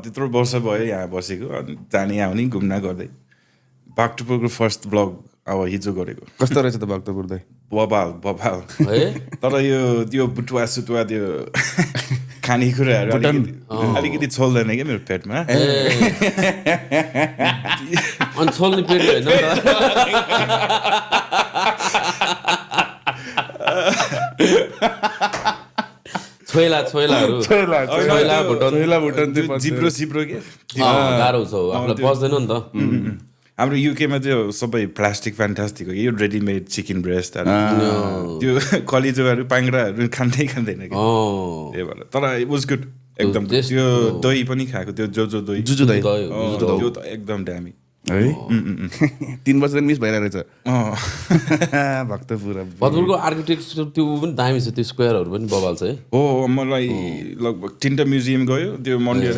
त्यत्रो वर्ष भयो यहाँ बसेको अनि जाने आउने घुम्न गर्दै बागटुपुरको फर्स्ट ब्लग अब हिजो गरेको कस्तो रहेछ त भक्तपुर दाइ बबाल है तर यो त्यो बुटुवा सुटुवा त्यो खानेकुराहरू अलिकति छोल्दैन क्या मेरो पेटमा अनि छोल्ने पेट होइन नि छोइलाहरू भुटन जिब्रो सिब्रो के गाह्रो छ आफूलाई पच्दैन नि त हाम्रो युकेमा चाहिँ सबै प्लास्टिक फ्यान्टास्टिक हो यो रेडिमेड चिकन ब्रेस्टहरू त्यो कलिजोहरू पाङ्राहरू खाँदैन कि त्यही भएर तर इट वाज गुड एकदम त्यो दही पनि खाएको त्यो जो दही जुजु दाइ त्यो त एकदम दामी है 3 वर्ष मिस भइरहेको रहेछ भक्तपुरको आर्किटेक्चर त्यो पनि दामी छ त्यो स्क्वायरहरू पनि बबाल छ है हो मलाई लगभग 3टा म्युजियम गयो त्यो मन्दिर